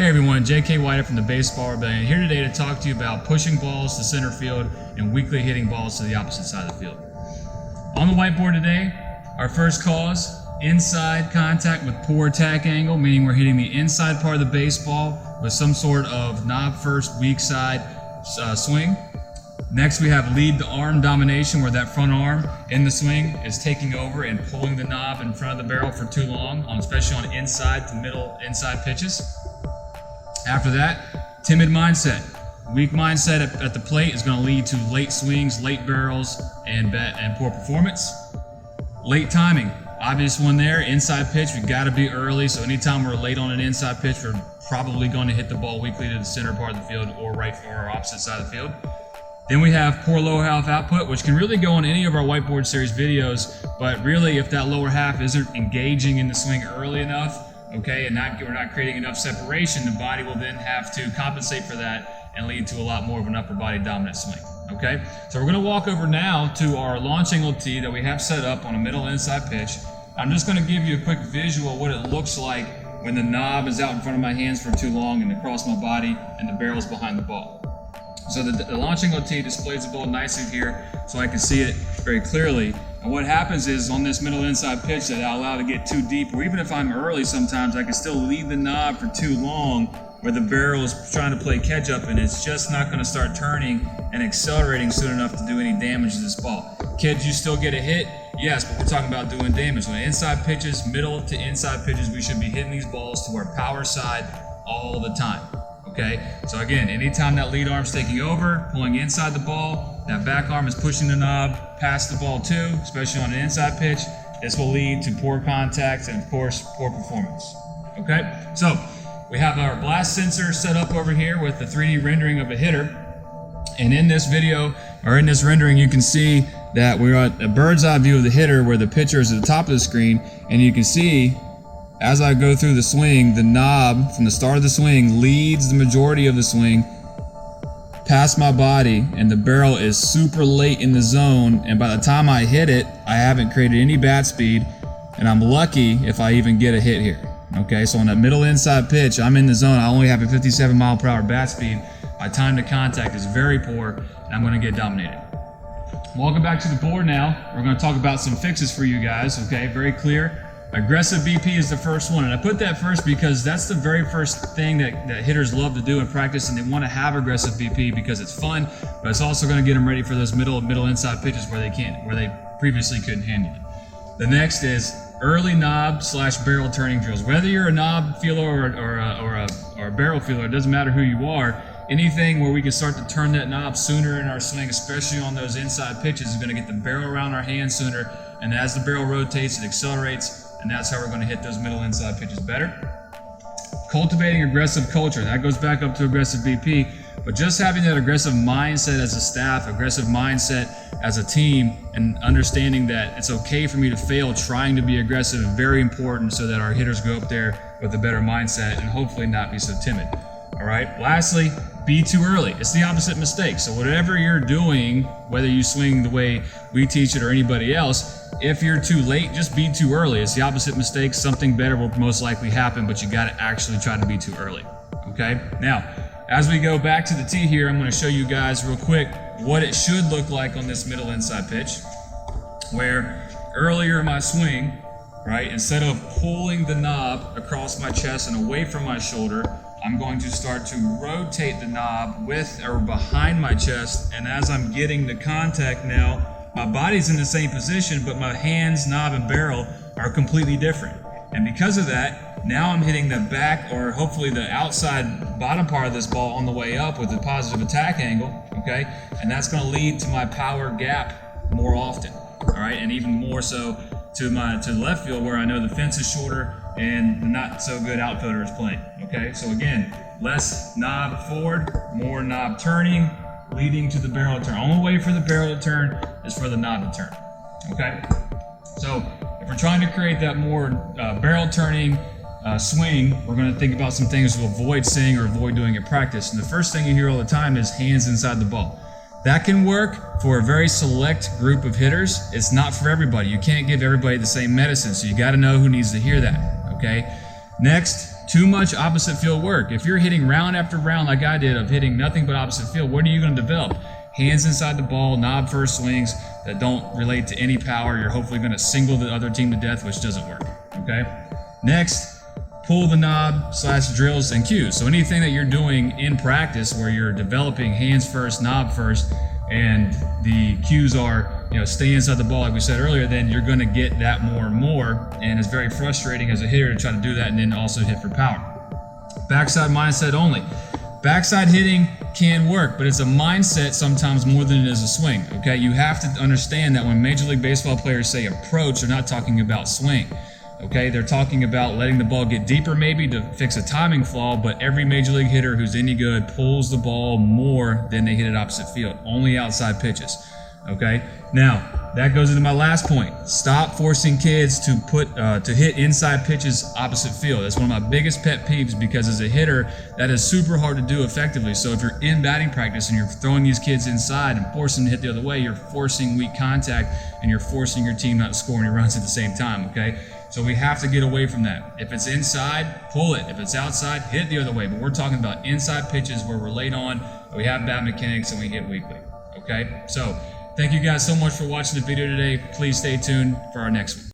Hey everyone, J.K. White from the Baseball Rebellion here today to talk to you about pushing balls to center field and weakly hitting balls to the opposite side of the field. On the whiteboard today, our first cause, inside contact with poor attack angle, meaning we're hitting the inside part of the baseball with some sort of knob first, weak side swing. Next we have lead to arm domination, where that front arm in the swing is taking over and pulling the knob in front of the barrel for too long, especially on inside to middle inside pitches. After that, timid mindset. Weak mindset at the plate is going to lead to late swings, late barrels, and poor performance. Late timing, obvious one there. Inside pitch, we've got to be early. So anytime we're late on an inside pitch, we're probably going to hit the ball weakly to the center part of the field or right or opposite side of the field. Then we have poor lower half output, which can really go on any of our whiteboard series videos. But really, if that lower half isn't engaging in the swing early enough, okay, and we're not creating enough separation, the body will then have to compensate for that and lead to a lot more of an upper body dominant swing. Okay, so we're going to walk over now to our launch angle tee that we have set up on a middle inside pitch. I'm just going to give you a quick visual of what it looks like when the knob is out in front of my hands for too long and across my body and the barrel's behind the ball. So the launch angle tee displays the ball nicely here so I can see it very clearly. And what happens is on this middle inside pitch that I allow to get too deep, or even if I'm early sometimes, I can still leave the knob for too long where the barrel is trying to play catch up and it's just not going to start turning and accelerating soon enough to do any damage to this ball. Kids, you still get a hit? Yes, but we're talking about doing damage. So inside pitches, middle to inside pitches, we should be hitting these balls to our power side all the time. Okay, so again, anytime that lead arm's taking over, pulling inside the ball, that back arm is pushing the knob past the ball too, especially on an inside pitch, this will lead to poor contact and of course, poor performance. Okay, so we have our blast sensor set up over here with the 3D rendering of a hitter. And in this video, or in this rendering, you can see that we're at a bird's eye view of the hitter where the pitcher is at the top of the screen, and you can see as I go through the swing, the knob from the start of the swing leads the majority of the swing past my body, and the barrel is super late in the zone, and by the time I hit it, I haven't created any bat speed, and I'm lucky if I even get a hit here. Okay, so on that middle inside pitch, I'm in the zone, I only have a 57 mile per hour bat speed, my time to contact is very poor, and I'm going to get dominated. Welcome back to the board now. We're going to talk about some fixes for you guys, okay, very clear. Aggressive BP is the first one, and I put that first because that's the very first thing that hitters love to do in practice, and they want to have aggressive BP because it's fun, but it's also going to get them ready for those middle inside pitches where they previously couldn't handle it. The next is early knob / barrel turning drills. Whether you're a knob feeler or a barrel feeler, it doesn't matter who you are. Anything where we can start to turn that knob sooner in our swing, especially on those inside pitches, is going to get the barrel around our hand sooner, and as the barrel rotates, it accelerates, and that's how we're going to hit those middle inside pitches better. Cultivating aggressive culture, that goes back up to aggressive BP, but just having that aggressive mindset as a staff, aggressive mindset as a team, and understanding that it's okay for me to fail trying to be aggressive is very important so that our hitters go up there with a better mindset and hopefully not be so timid. All right, lastly, be too early. It's the opposite mistake. So whatever you're doing, whether you swing the way we teach it or anybody else, if you're too late, just be too early. It's the opposite mistake. Something better will most likely happen, but you got to actually try to be too early. Okay? Now, as we go back to the tee here, I'm going to show you guys real quick what it should look like on this middle inside pitch, where earlier in my swing, right, instead of pulling the knob across my chest and away from my shoulder, I'm going to start to rotate the knob with or behind my chest, and as I'm getting the contact now, my body's in the same position, but my hands, knob, and barrel are completely different. And because of that, now I'm hitting the back, or hopefully the outside bottom part of this ball on the way up with a positive attack angle, okay? And that's gonna lead to my power gap more often, all right? And even more so to the left field where I know the fence is shorter and the not so good outfielder is playing, okay? So again, less knob forward, more knob turning, leading to the barrel turn. Only way for the barrel to turn is for the knob to turn, okay? So if we're trying to create that more barrel turning swing, we're going to think about some things to avoid saying or avoid doing in practice. And the first thing you hear all the time is hands inside the ball. That can work for a very select group of hitters. It's not for everybody. You can't give everybody the same medicine, so you got to know who needs to hear that, okay? Next, too much opposite field work. If you're hitting round after round like I did of hitting nothing but opposite field, what are you going to develop? Hands inside the ball, knob first swings that don't relate to any power. You're hopefully going to single the other team to death, which doesn't work. Okay. Next, pull the knob / drills and cues. So anything that you're doing in practice where you're developing hands first, knob first, and the cues are, stay inside the ball like we said earlier, then you're going to get that more and more, and it's very frustrating as a hitter to try to do that and then also hit for power. Backside mindset only. Backside hitting can work, but it's a mindset sometimes more than it is a swing. Okay, you have to understand that when Major League Baseball players say approach, they're not talking about swing. Okay, they're talking about letting the ball get deeper maybe to fix a timing flaw, but every Major League hitter who's any good pulls the ball more than they hit it opposite field, only outside pitches. Okay, now that goes into my last point. Stop forcing kids to hit inside pitches opposite field. That's one of my biggest pet peeves, because as a hitter, that is super hard to do effectively. So if you're in batting practice and you're throwing these kids inside and forcing them to hit the other way, you're forcing weak contact and you're forcing your team not to score any runs at the same time. Okay, so we have to get away from that. If it's inside, pull it. If it's outside, hit the other way. But we're talking about inside pitches where we're late on, we have bat mechanics, and we hit weakly. Okay, so thank you guys so much for watching the video today. Please stay tuned for our next one.